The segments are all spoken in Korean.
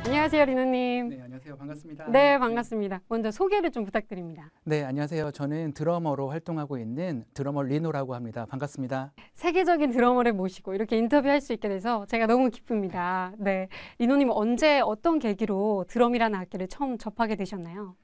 안녕하세요, 리노님. 네, 안녕하세요. 반갑습니다. 네, 반갑습니다. 먼저 소개를 좀 부탁드립니다. 네, 안녕하세요. 저는 드러머로 활동하고 있는 드러머 리노라고 합니다. 반갑습니다. 세계적인 드러머를 모시고 이렇게 인터뷰할 수 있게 돼서 제가 너무 기쁩니다. 네, 리노님 언제 어떤 계기로 드럼이라는 악기를 처음 접하게 되셨나요?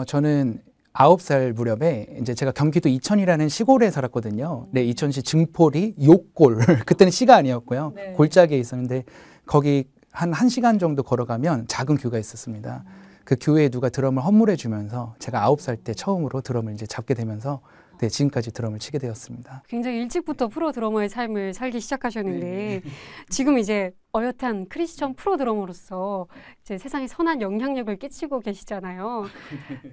저는 9살 무렵에 이제 제가 경기도 이천이라는 시골에 살았거든요. 네, 이천시 증포리 욕골 그때는 시가 아니었고요. 네. 골짜기에 있었는데 거기 한 1시간 정도 걸어가면 작은 교회가 있었습니다. 그 교회에 누가 드럼을 헌물해 주면서 제가 9살 때 처음으로 드럼을 이제 잡게 되면서 네, 지금까지 드럼을 치게 되었습니다. 굉장히 일찍부터 프로 드러머의 삶을 살기 시작하셨는데 네. 지금 이제 어엿한 크리스천 프로 드러머로서 이제 세상에 선한 영향력을 끼치고 계시잖아요.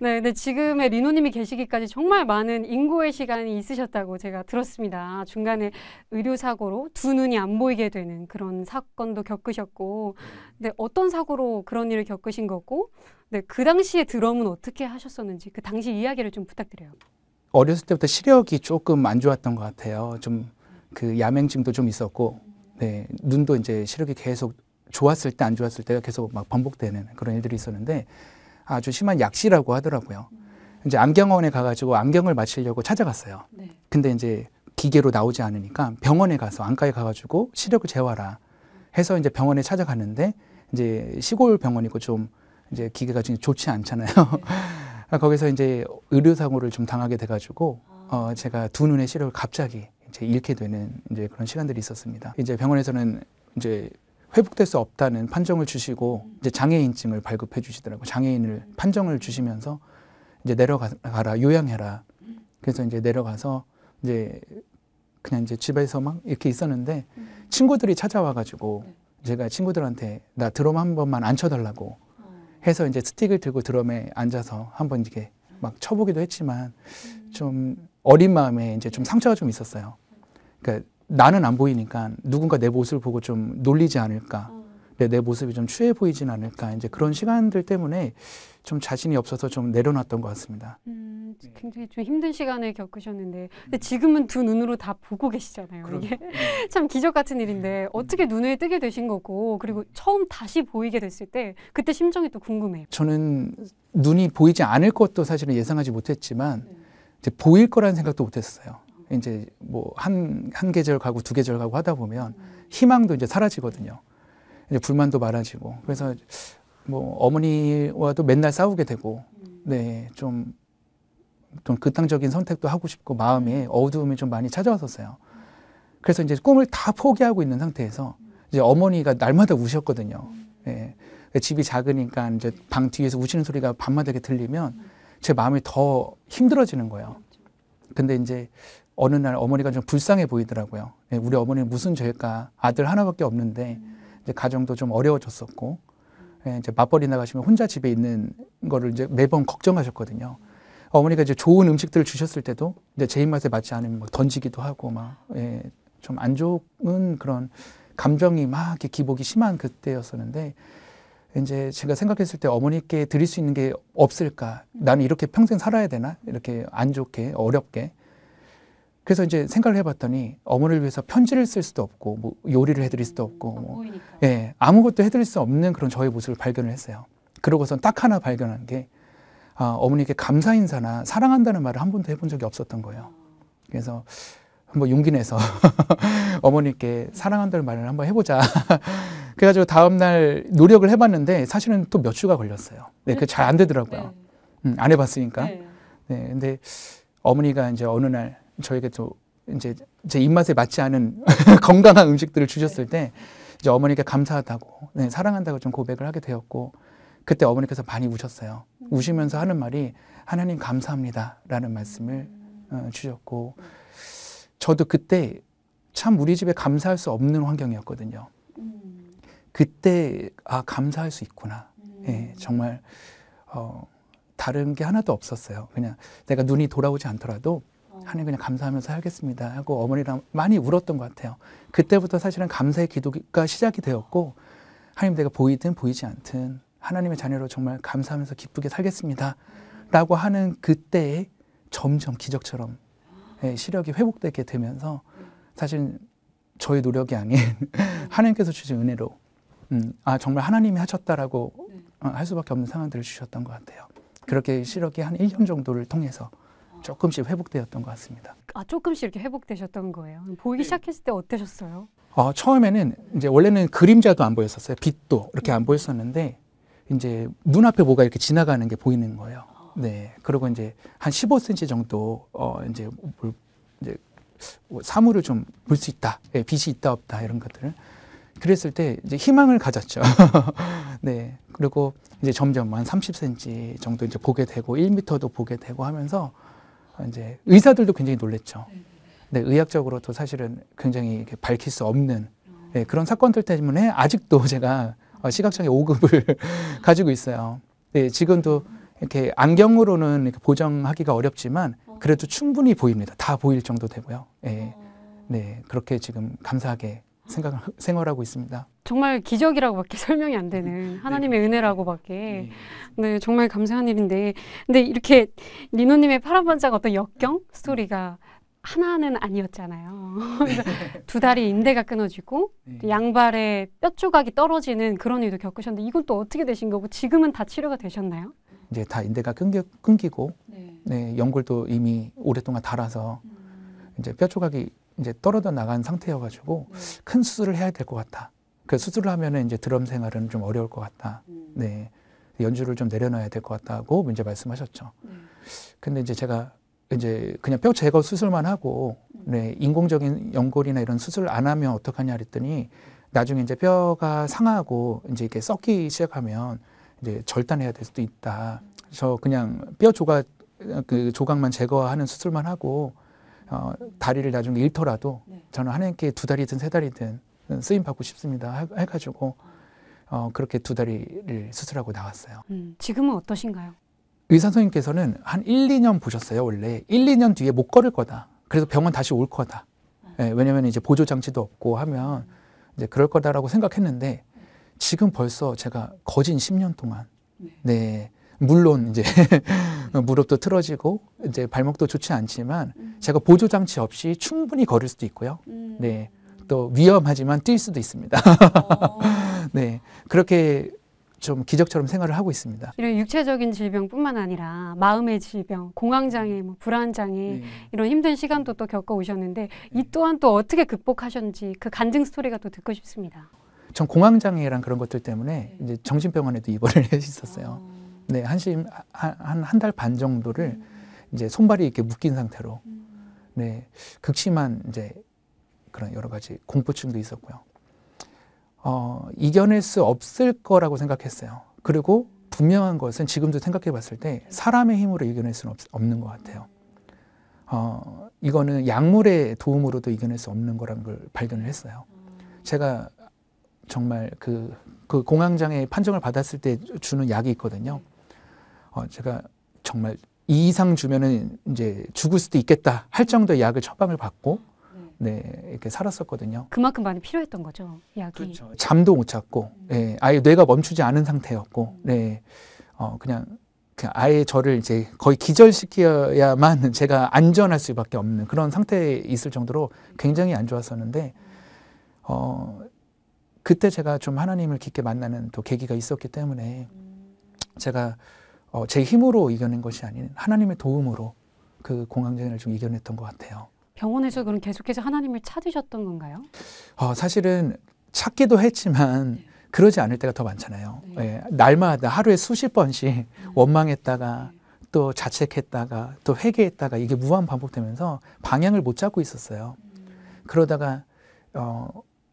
네, 근데 지금의 리노님이 계시기까지 정말 많은 인고의 시간이 있으셨다고 제가 들었습니다. 중간에 의료사고로 두 눈이 안 보이게 되는 그런 사건도 겪으셨고, 근데 어떤 사고로 그런 일을 겪으신 거고, 네, 그 당시에 드럼은 어떻게 하셨었는지 그 당시 이야기를 좀 부탁드려요. 어렸을 때부터 시력이 조금 안 좋았던 것 같아요. 좀 그 야맹증도 좀 있었고, 네, 눈도 이제 시력이 계속 좋았을 때 안 좋았을 때가 계속 막 반복되는 그런 일들이 있었는데 아주 심한 약시라고 하더라고요. 이제 안경원에 가가지고 안경을 맞추려고 찾아갔어요. 네. 근데 이제 기계로 나오지 않으니까 병원에 가서 안과에 가가지고 시력을 재와라 해서 이제 병원에 찾아갔는데 이제 시골 병원이고 좀 이제 기계가 좀 좋지 않잖아요. 거기서 이제 의료사고를 좀 당하게 돼가지고 제가 두 눈의 시력을 갑자기 이제 잃게 되는 이제 그런 시간들이 있었습니다. 이제 병원에서는 이제 회복될 수 없다는 판정을 주시고 이제 장애인증을 발급해 주시더라고요. 장애인을 판정을 주시면서 이제 내려가라, 요양해라. 그래서 이제 내려가서 이제 그냥 이제 집에서 막 이렇게 있었는데 친구들이 찾아와가지고 제가 친구들한테 나 드럼 한 번만 안 쳐달라고 해서 이제 스틱을 들고 드럼에 앉아서 한번 이렇게 막 쳐보기도 했지만 좀 어린 마음에 이제 좀 상처가 좀 있었어요. 그러니까 나는 안 보이니까 누군가 내 모습을 보고 좀 놀리지 않을까, 내 모습이 좀 추해 보이진 않을까, 이제 그런 시간들 때문에 좀 자신이 없어서 좀 내려놨던 것 같습니다. 굉장히 좀 힘든 시간을 겪으셨는데 근데 지금은 두 눈으로 다 보고 계시잖아요. 이게 참 기적 같은 일인데 어떻게 눈을 뜨게 되신 거고 그리고 처음 다시 보이게 됐을 때 그때 심정이 또 궁금해요. 저는 눈이 보이지 않을 것도 사실은 예상하지 못했지만 이제 보일 거라는 생각도 못했어요. 이제 뭐 한 계절 가고 두 계절 가고 하다 보면 희망도 이제 사라지거든요. 이제 불만도 많아지고 그래서 뭐 어머니와도 맨날 싸우게 되고 네, 좀 극단적인 선택도 하고 싶고 마음에 어두움이 좀 많이 찾아왔었어요. 그래서 이제 꿈을 다 포기하고 있는 상태에서 이제 어머니가 날마다 우셨거든요. 예. 집이 작으니까 이제 방 뒤에서 우시는 소리가 밤마다 이렇게 들리면 제 마음이 더 힘들어지는 거예요. 근데 이제 어느 날 어머니가 좀 불쌍해 보이더라고요. 예, 우리 어머니는 무슨 죄일까? 아들 하나밖에 없는데 이제 가정도 좀 어려워졌었고 예, 이제 맞벌이 나가시면 혼자 집에 있는 거를 이제 매번 걱정하셨거든요. 어머니가 이제 좋은 음식들을 주셨을 때도 이제 제 입맛에 맞지 않으면 막 던지기도 하고 막 예, 좀 안 좋은 그런 감정이 막 이렇게 기복이 심한 그때였었는데 이제 제가 생각했을 때 어머니께 드릴 수 있는 게 없을까? 나는 이렇게 평생 살아야 되나? 이렇게 안 좋게 어렵게. 그래서 이제 생각을 해봤더니 어머니를 위해서 편지를 쓸 수도 없고 뭐 요리를 해드릴 수도 없고 뭐 예, 아무것도 해드릴 수 없는 그런 저의 모습을 발견을 했어요. 그러고선 딱 하나 발견한 게 어머니께 감사 인사나 사랑한다는 말을 한 번도 해본 적이 없었던 거예요. 그래서 한번 용기 내서 어머니께 사랑한다는 말을 한번 해보자. 그래가지고 다음날 노력을 해봤는데 사실은 또 몇 주가 걸렸어요. 네, 그게 잘 안 되더라고요. 안 해봤으니까. 네, 근데 어머니가 이제 어느 날 저에게 또 이제 제 입맛에 맞지 않은 건강한 음식들을 주셨을 때 이제 어머니께 감사하다고, 네, 사랑한다고 좀 고백을 하게 되었고 그때 어머니께서 많이 우셨어요. 우시면서 하는 말이 하나님 감사합니다라는 말씀을 주셨고 저도 그때 참 우리 집에 감사할 수 없는 환경이었거든요. 그때 감사할 수 있구나. 예, 정말 다른 게 하나도 없었어요. 그냥 내가 눈이 돌아오지 않더라도 하나님 그냥 감사하면서 살겠습니다 하고 어머니랑 많이 울었던 것 같아요. 그때부터 사실은 감사의 기도가 시작이 되었고 하나님 내가 보이든 보이지 않든 하나님의 자녀로 정말 감사하면서 기쁘게 살겠습니다 라고 하는 그때에 점점 기적처럼 시력이 회복되게 되면서 사실 저의 노력이 아닌 하나님께서 주신 은혜로 정말 하나님이 하셨다라고 네. 할 수밖에 없는 상황들을 주셨던 것 같아요. 그렇게 시력이 한 1년 정도를 통해서 조금씩 회복되었던 것 같습니다. 조금씩 이렇게 회복되셨던 거예요. 보이기 시작했을 때 어떠셨어요? 처음에는 이제 원래는 그림자도 안 보였었어요. 빛도 이렇게 안 보였었는데 이제 눈앞에 뭐가 이렇게 지나가는 게 보이는 거예요. 네. 그리고 이제 한 15cm 정도 이제 사물을 좀 볼 수 있다. 예, 빛이 있다 없다 이런 것들을. 그랬을 때 이제 희망을 가졌죠. 네. 그리고 이제 점점 한 30cm 정도 이제 보게 되고 1m도 보게 되고 하면서 이제 의사들도 굉장히 놀랬죠. 네, 의학적으로도 사실은 굉장히 이렇게 밝힐 수 없는 네, 그런 사건들 때문에 아직도 제가 시각장애 5급을 가지고 있어요. 네, 지금도 이렇게 안경으로는 이렇게 보정하기가 어렵지만 그래도 충분히 보입니다. 다 보일 정도 되고요. 네, 네, 그렇게 지금 감사하게 생활하고 있습니다. 정말 기적이라고밖에 설명이 안 되는 하나님의 은혜라고밖에. 네, 정말 감사한 일인데. 근데 이렇게 리노님의 파란반짝 어떤 역경 스토리가 하나는 아니었잖아요. 그래서 두 다리 인대가 끊어지고 또 양발에 뼈 조각이 떨어지는 그런 일도 겪으셨는데 이건 또 어떻게 되신 거고 지금은 다 치료가 되셨나요? 이제 다 인대가 끊기고 네, 연골도 이미 오랫동안 닳아서 이제 뼈 조각이 이제 떨어져 나간 상태여가지고 큰 수술을 해야 될 것 같다. 그 수술을 하면은 이제 드럼 생활은 좀 어려울 것 같다. 네, 연주를 좀 내려놔야 될 것 같다고 이제 말씀하셨죠. 근데 이제 제가 이제 그냥 뼈 제거 수술만 하고 네, 인공적인 연골이나 이런 수술을 안 하면 어떡하냐 그랬더니 나중에 이제 뼈가 상하고 이제 이렇게 썩기 시작하면 이제 절단해야 될 수도 있다. 그래서 그냥 뼈 조각 그 조각만 제거하는 수술만 하고 다리를 나중에 잃더라도 저는 하나님께 두 다리든 세 다리든 쓰임 받고 싶습니다. 해가지고 그렇게 두 다리를 수술하고 나왔어요. 지금은 어떠신가요? 의사 선생님께서는 한 1, 2년 보셨어요. 원래 1, 2년 뒤에 못 걸을 거다. 그래서 병원 다시 올 거다. 네, 왜냐하면 이제 보조 장치도 없고 하면 이제 그럴 거다라고 생각했는데 지금 벌써 제가 거진 10년 동안 네, 물론 이제 무릎도 틀어지고 이제 발목도 좋지 않지만 제가 보조 장치 없이 충분히 걸을 수도 있고요. 네, 또 위험하지만 뛸 수도 있습니다. 네, 그렇게 좀 기적처럼 생활을 하고 있습니다. 이런 육체적인 질병뿐만 아니라 마음의 질병, 공황장애, 불안장애 이런 힘든 시간도 또 겪어오셨는데 이 또한 또 어떻게 극복하셨는지 그 간증 스토리가 또 듣고 싶습니다. 전 공황장애랑 그런 것들 때문에 이제 정신병원에도 입원을 했었어요. 네, 한 달 반 정도를 이제 손발이 이렇게 묶인 상태로 네, 극심한 이제 그런 여러 가지 공포증도 있었고요. 이겨낼 수 없을 거라고 생각했어요. 그리고 분명한 것은 지금도 생각해 봤을 때 사람의 힘으로 이겨낼 수는 없는 것 같아요. 이거는 약물의 도움으로도 이겨낼 수 없는 거라는 걸 발견을 했어요. 제가 정말 그 공황장애 판정을 받았을 때 주는 약이 있거든요. 제가 정말 이 이상 주면은 이제 죽을 수도 있겠다 할 정도의 약을 처방을 받고 네, 이렇게 살았었거든요. 그만큼 많이 필요했던 거죠, 약이. 그렇죠. 잠도 못 잤고, 예, 아예 뇌가 멈추지 않은 상태였고, 네, 그냥 아예 저를 이제 거의 기절시켜야만 제가 안전할 수밖에 없는 그런 상태에 있을 정도로 굉장히 안 좋았었는데, 그때 제가 좀 하나님을 깊게 만나는 또 계기가 있었기 때문에 제가 제 힘으로 이겨낸 것이 아닌 하나님의 도움으로 그 공황장애를 좀 이겨냈던 것 같아요. 병원에서 그럼 계속해서 하나님을 찾으셨던 건가요? 사실은 찾기도 했지만 그러지 않을 때가 더 많잖아요. 예, 날마다 하루에 수십 번씩 원망했다가 또 자책했다가 또 회개했다가 이게 무한 반복되면서 방향을 못 잡고 있었어요. 그러다가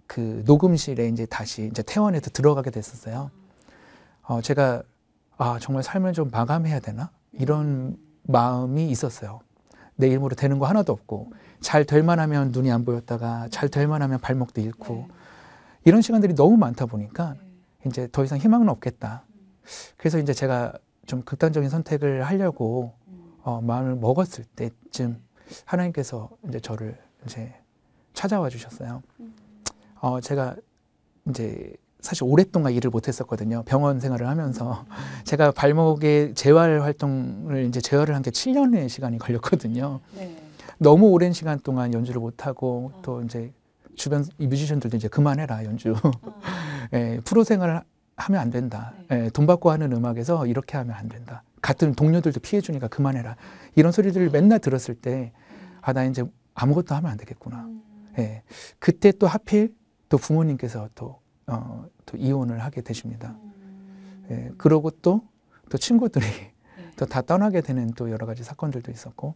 그 녹음실에 이제 다시 이제 퇴원해서 들어가게 됐었어요. 제가 정말 삶을 좀 마감해야 되나 이런 마음이 있었어요. 내 힘으로 되는 거 하나도 없고 잘 될 만하면 눈이 안 보였다가 잘 될 만하면 발목도 잃고 이런 시간들이 너무 많다 보니까 이제 더 이상 희망은 없겠다. 그래서 이제 제가 좀 극단적인 선택을 하려고 마음을 먹었을 때쯤 하나님께서 이제 저를 이제 찾아와 주셨어요. 제가 이제 사실 오랫동안 일을 못 했었거든요. 병원 생활을 하면서 제가 발목의 재활 활동을 이제 재활을 한 게 7년의 시간이 걸렸거든요. 너무 오랜 시간 동안 연주를 못 하고 또 이제 주변 뮤지션들도 이제 그만해라 연주. 프로 생활을 하면 안 된다. 돈 받고 하는 음악에서 이렇게 하면 안 된다. 같은 동료들도 피해 주니까 그만해라. 이런 소리들을 맨날 들었을 때, 나 이제 아무것도 하면 안 되겠구나. 그때 또 하필 또 부모님께서 또 이혼을 하게 되십니다. 그러고 또 친구들이 또 다 떠나게 되는 또 여러 가지 사건들도 있었고,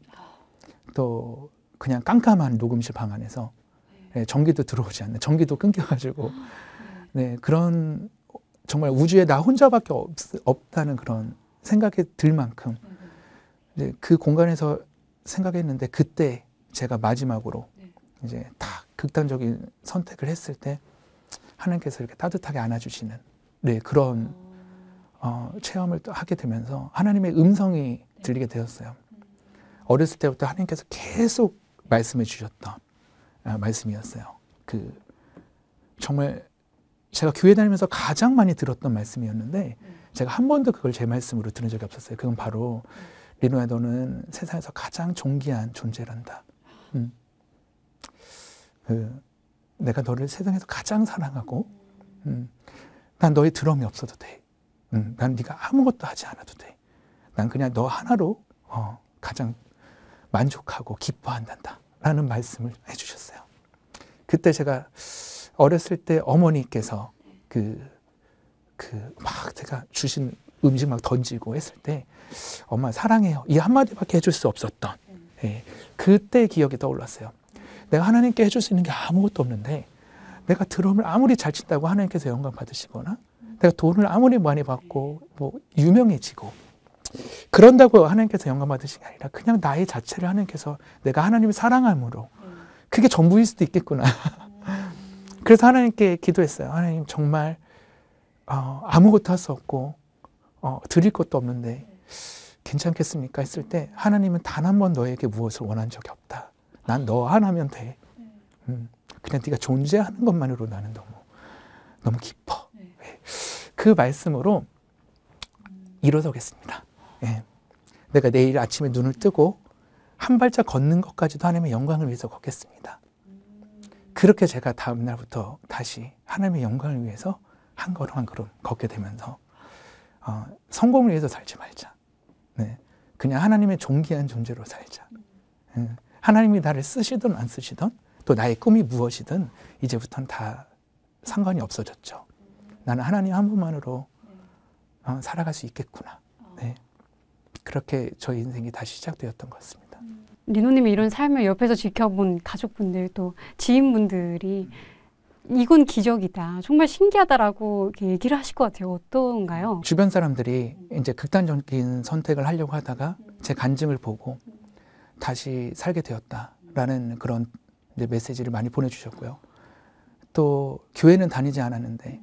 또 그냥 깜깜한 녹음실 방 안에서 전기도 들어오지 않는, 전기도 끊겨가지고, 그런 정말 우주에 나 혼자밖에 없다는 그런 생각이 들 만큼 그 공간에서 생각했는데, 그때 제가 마지막으로 이제 딱 극단적인 선택을 했을 때 하나님께서 이렇게 따뜻하게 안아주시는 그런 체험을 또 하게 되면서 하나님의 음성이 들리게 되었어요. 어렸을 때부터 하나님께서 계속 말씀해 주셨던 말씀이었어요. 정말 제가 교회 다니면서 가장 많이 들었던 말씀이었는데, 제가 한 번도 그걸 제 말씀으로 들은 적이 없었어요. 그건 바로 리노야, 너는 세상에서 가장 존귀한 존재란다. 내가 너를 세상에서 가장 사랑하고, 난 너의 드럼이 없어도 돼. 난 네가 아무것도 하지 않아도 돼. 난 그냥 너 하나로 가장 만족하고 기뻐한단다 라는 말씀을 해주셨어요. 그때 제가 어렸을 때 어머니께서 막 제가 주신 음식 막 던지고 했을 때, 엄마 사랑해요, 이 한마디밖에 해줄 수 없었던 그때 기억이 떠올랐어요. 내가 하나님께 해줄 수 있는 게 아무것도 없는데, 내가 드럼을 아무리 잘 친다고 하나님께서 영광 받으시거나, 내가 돈을 아무리 많이 받고 뭐 유명해지고 그런다고 하나님께서 영광 받으신 게 아니라, 그냥 나의 자체를 하나님께서 내가 하나님을 사랑함으로 그게 전부일 수도 있겠구나. 그래서 하나님께 기도했어요. 하나님, 정말 아무것도 할 수 없고 드릴 것도 없는데 괜찮겠습니까? 했을 때 하나님은 단 한 번 너에게 무엇을 원한 적이 없다. 난 너 하나면 돼. 그냥 네가 존재하는 것만으로 나는 너무 기뻐. 그 말씀으로 일어서겠습니다. 내가 내일 아침에 눈을 뜨고 한 발짝 걷는 것까지도 하나님의 영광을 위해서 걷겠습니다. 그렇게 제가 다음 날부터 다시 하나님의 영광을 위해서 한 걸음 한 걸음 걷게 되면서, 성공을 위해서 살지 말자. 그냥 하나님의 존귀한 존재로 살자. 하나님이 나를 쓰시든 안 쓰시든, 또 나의 꿈이 무엇이든 이제부터는 다 상관이 없어졌죠. 나는 하나님 한 분만으로 살아갈 수 있겠구나. 그렇게 저희 인생이 다시 시작되었던 것 같습니다. 리노님이 이런 삶을 옆에서 지켜본 가족분들, 또 지인분들이 이건 기적이다, 정말 신기하다라고 이렇게 얘기를 하실 것 같아요. 어떤가요? 주변 사람들이 이제 극단적인 선택을 하려고 하다가 제 간증을 보고 다시 살게 되었다라는 그런 이제 메시지를 많이 보내주셨고요. 또 교회는 다니지 않았는데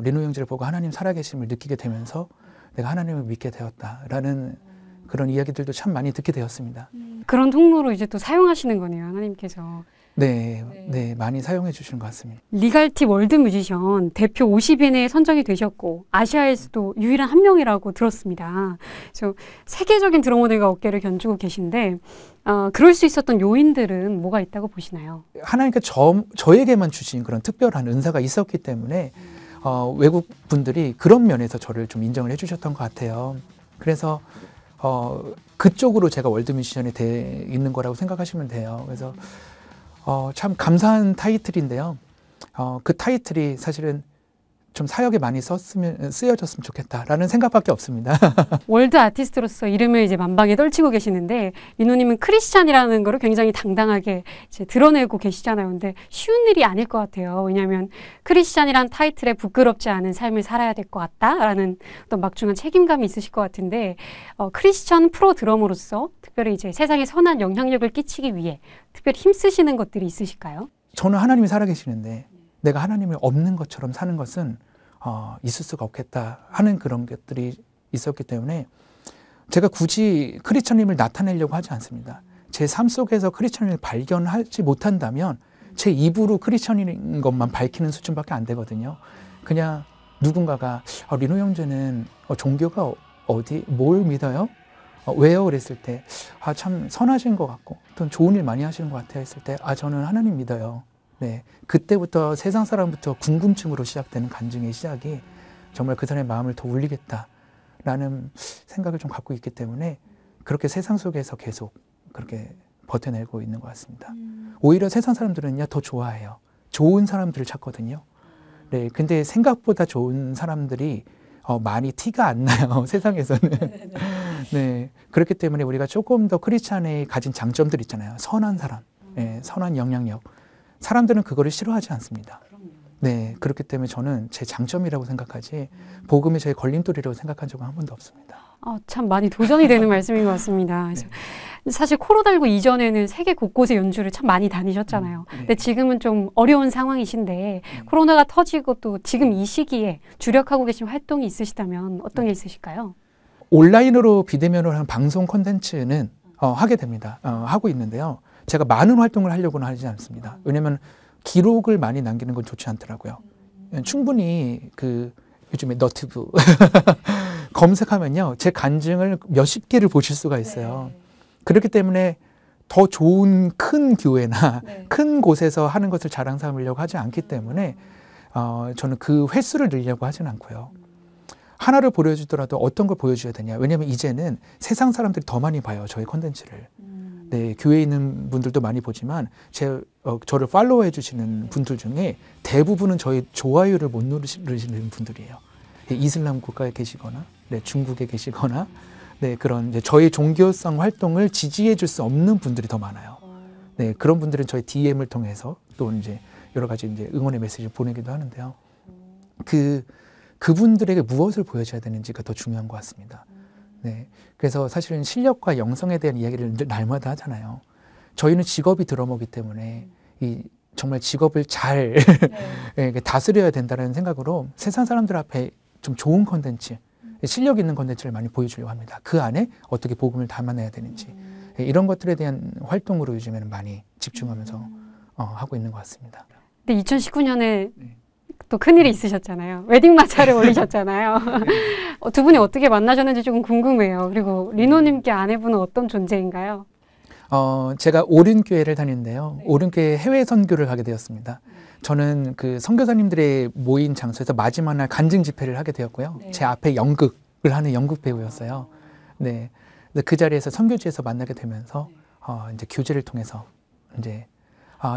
리노 형제를 보고 하나님 살아계심을 느끼게 되면서 내가 하나님을 믿게 되었다라는 그런 이야기들도 참 많이 듣게 되었습니다. 그런 통로로 이제 또 사용하시는 거네요, 하나님께서. 네, 많이 사용해 주시는 것 같습니다. 리갈티 월드 뮤지션 대표 50인에 선정이 되셨고, 아시아에서도 유일한 한 명이라고 들었습니다. 그래서 세계적인 드러머들과 어깨를 견주고 계신데, 그럴 수 있었던 요인들은 뭐가 있다고 보시나요? 하나님께 저에게만 주신 그런 특별한 은사가 있었기 때문에 외국 분들이 그런 면에서 저를 좀 인정을 해주셨던 것 같아요. 그래서 그쪽으로 제가 월드 뮤지션이 돼 있는 거라고 생각하시면 돼요. 그래서 참 감사한 타이틀인데요. 그 타이틀이 사실은 좀 사역에 많이 쓰여졌으면 좋겠다라는 생각밖에 없습니다. 월드 아티스트로서 이름을 이제 만방에 떨치고 계시는데, 리노님은 크리스찬이라는 거를 굉장히 당당하게 이제 드러내고 계시잖아요. 근데 쉬운 일이 아닐 것 같아요. 왜냐하면 크리스찬이란 타이틀에 부끄럽지 않은 삶을 살아야 될 것 같다라는 어떤 막중한 책임감이 있으실 것 같은데, 크리스찬 프로 드러머로서 특별히 이제 세상에 선한 영향력을 끼치기 위해 특별히 힘쓰시는 것들이 있으실까요? 저는 하나님이 살아계시는데 내가 하나님이 없는 것처럼 사는 것은 있을 수가 없겠다 하는 그런 것들이 있었기 때문에 제가 굳이 크리스천임을 나타내려고 하지 않습니다. 제 삶 속에서 크리스천임을 발견하지 못한다면 제 입으로 크리스천인 것만 밝히는 수준밖에 안 되거든요. 그냥 누군가가 리노 형제는 종교가 뭘 믿어요? 왜요? 그랬을 때 참 선하신 것 같고 또 좋은 일 많이 하시는 것 같아요 했을 때 저는 하나님 믿어요. 네, 그때부터 세상 사람부터 궁금증으로 시작되는 간증의 시작이 정말 그 사람의 마음을 더 울리겠다라는 생각을 좀 갖고 있기 때문에 그렇게 세상 속에서 계속 그렇게 버텨내고 있는 것 같습니다. 오히려 세상 사람들은요, 더 좋아해요. 좋은 사람들을 찾거든요. 네, 근데 생각보다 좋은 사람들이 많이 티가 안 나요, 세상에서는. 네, 그렇기 때문에 우리가 조금 더 크리스찬이 가진 장점들 있잖아요. 선한 사람, 네, 선한 영향력. 사람들은 그거를 싫어하지 않습니다. 네, 그렇기 때문에 저는 제 장점이라고 생각하지 복음이 저의 걸림돌이라고 생각한 적은 한 번도 없습니다. 참 많이 도전이 되는 말씀인 것 같습니다. 그래서 사실 코로나19 이전에는 세계 곳곳에 연주를 참 많이 다니셨잖아요. 네. 근데 지금은 좀 어려운 상황이신데 코로나가 터지고 또 지금 이 시기에 주력하고 계신 활동이 있으시다면 어떤 게 있으실까요? 온라인으로 비대면으로 하는 방송 콘텐츠는 하게 됩니다. 하고 있는데요. 제가 많은 활동을 하려고는 하지 않습니다. 왜냐하면 기록을 많이 남기는 건 좋지 않더라고요. 충분히 요즘에 너튜브 검색하면요, 제 간증을 몇십 개를 보실 수가 있어요. 그렇기 때문에 더 좋은 큰 교회나 큰 곳에서 하는 것을 자랑 삼으려고 하지 않기 때문에 저는 그 횟수를 늘리려고 하진 않고요. 하나를 보여주더라도 어떤 걸 보여줘야 되냐. 왜냐하면 이제는 세상 사람들이 더 많이 봐요, 저희 콘텐츠를. 네, 교회에 있는 분들도 많이 보지만 저를 팔로우해 주시는 분들 중에 대부분은 저희 좋아요를 못 누르시는 분들이에요. 이슬람 국가에 계시거나, 네, 중국에 계시거나, 네, 그런 이제 저희 종교성 활동을 지지해 줄 수 없는 분들이 더 많아요. 네, 그런 분들은 저희 DM을 통해서 또 이제 여러 가지 이제 응원의 메시지를 보내기도 하는데요. 그분들에게 무엇을 보여줘야 되는지가 더 중요한 것 같습니다. 네, 그래서 사실은 실력과 영성에 대한 이야기를 늘 날마다 하잖아요. 저희는 직업이 드러머기 때문에 정말 직업을 잘 다스려야 된다는 생각으로 세상 사람들 앞에 좀 좋은 컨텐츠, 실력 있는 컨텐츠를 많이 보여주려고 합니다. 그 안에 어떻게 복음을 담아내야 되는지 이런 것들에 대한 활동으로 요즘에는 많이 집중하면서 하고 있는 것 같습니다. 근데 2019년에 또 큰일이 있으셨잖아요. 웨딩 마차를 올리셨잖아요. 두 분이 어떻게 만나셨는지 조금 궁금해요. 그리고 리노님께 아내분은 어떤 존재인가요? 제가 오륜교회를 다니는데요. 오륜교회 해외 선교를 가게 되었습니다. 저는 그 선교사님들의 모인 장소에서 마지막 날 간증 집회를 하게 되었고요. 제 앞에 연극을 하는 연극 배우였어요. 네, 그 자리에서 선교지에서 만나게 되면서 이제 교제를 통해서 이제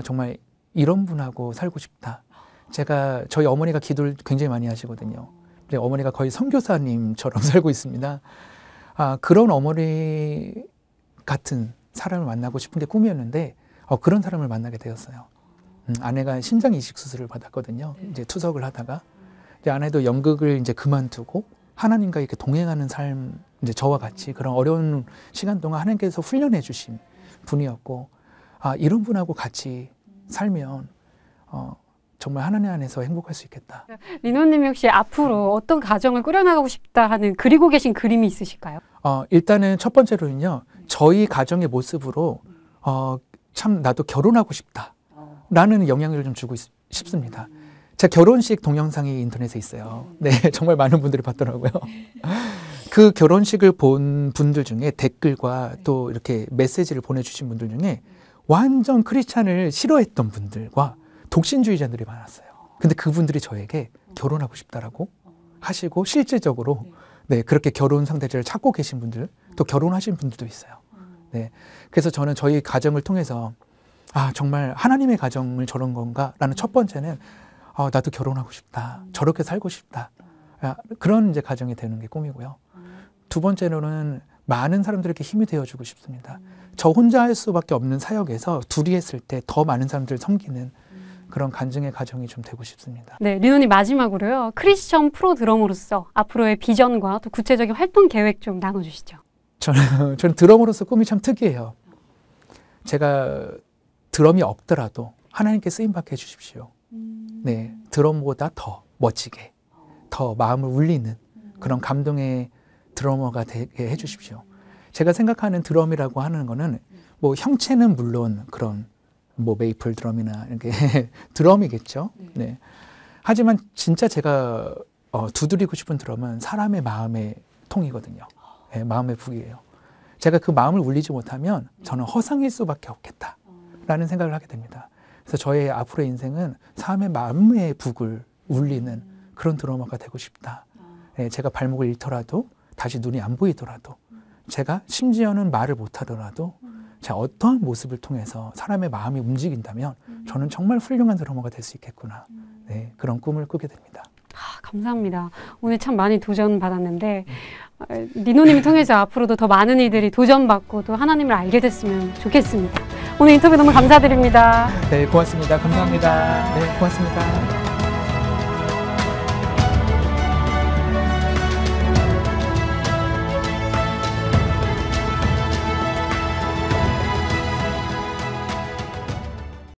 정말 이런 분하고 살고 싶다. 저희 어머니가 기도를 굉장히 많이 하시거든요. 어머니가 거의 선교사님처럼 살고 있습니다. 그런 어머니 같은 사람을 만나고 싶은 게 꿈이었는데 그런 사람을 만나게 되었어요. 아내가 심장 이식 수술을 받았거든요. 이제 투석을 하다가 이제 아내도 연극을 이제 그만두고 하나님과 이렇게 동행하는 삶, 이제 저와 같이 그런 어려운 시간 동안 하나님께서 훈련해 주신 분이었고, 이런 분하고 같이 살면 정말 하나님 안에서 행복할 수 있겠다. 리노님이 혹시 앞으로 어떤 가정을 꾸려나가고 싶다 하는 그리고 계신 그림이 있으실까요? 일단은 첫 번째로는요, 저희 가정의 모습으로 참 나도 결혼하고 싶다라는 영향을 좀 주고 싶습니다. 제 결혼식 동영상이 인터넷에 있어요. 네, 정말 많은 분들이 봤더라고요. 그 결혼식을 본 분들 중에 댓글과 또 이렇게 메시지를 보내주신 분들 중에 완전 크리스찬을 싫어했던 분들과 독신주의자들이 많았어요. 근데 그분들이 저에게 결혼하고 싶다라고 하시고 실질적으로 네, 그렇게 결혼 상대자를 찾고 계신 분들, 또 결혼하신 분들도 있어요. 네, 그래서 저는 저희 가정을 통해서 정말 하나님의 가정을 저런 건가라는 첫 번째는 나도 결혼하고 싶다, 저렇게 살고 싶다, 그런 이제 가정이 되는 게 꿈이고요. 두 번째로는 많은 사람들에게 힘이 되어주고 싶습니다. 저 혼자 할 수밖에 없는 사역에서 둘이 했을 때 더 많은 사람들을 섬기는 그런 간증의 가정이 좀 되고 싶습니다. 네, 리노님 마지막으로요. 크리스천 프로 드러머로서 앞으로의 비전과 또 구체적인 활동 계획 좀 나눠주시죠. 저는 드러머로서 꿈이 참 특이해요. 제가 드럼이 없더라도 하나님께 쓰임받게 해주십시오. 네, 드럼보다 더 멋지게, 더 마음을 울리는 그런 감동의 드러머가 되게 해주십시오. 제가 생각하는 드럼이라고 하는 거는 뭐 형체는 물론 그런 뭐 메이플 드럼이나 이렇게 드럼이겠죠. 네. 하지만 진짜 제가 두드리고 싶은 드럼은 사람의 마음의 통이거든요. 네, 마음의 북이에요. 제가 그 마음을 울리지 못하면 저는 허상일 수밖에 없겠다라는 생각을 하게 됩니다. 그래서 저의 앞으로의 인생은 사람의 마음의 북을 울리는 그런 드러머가 되고 싶다. 예, 제가 발목을 잃더라도 다시 눈이 안 보이더라도 제가 심지어는 말을 못하더라도 제가 어떠한 모습을 통해서 사람의 마음이 움직인다면 저는 정말 훌륭한 드러머가 될 수 있겠구나. 네, 그런 꿈을 꾸게 됩니다. 감사합니다. 오늘 참 많이 도전받았는데 리노님을 통해서 앞으로도 더 많은 이들이 도전받고 또 하나님을 알게 됐으면 좋겠습니다. 오늘 인터뷰 너무 감사드립니다. 네, 고맙습니다. 감사합니다. 네, 고맙습니다.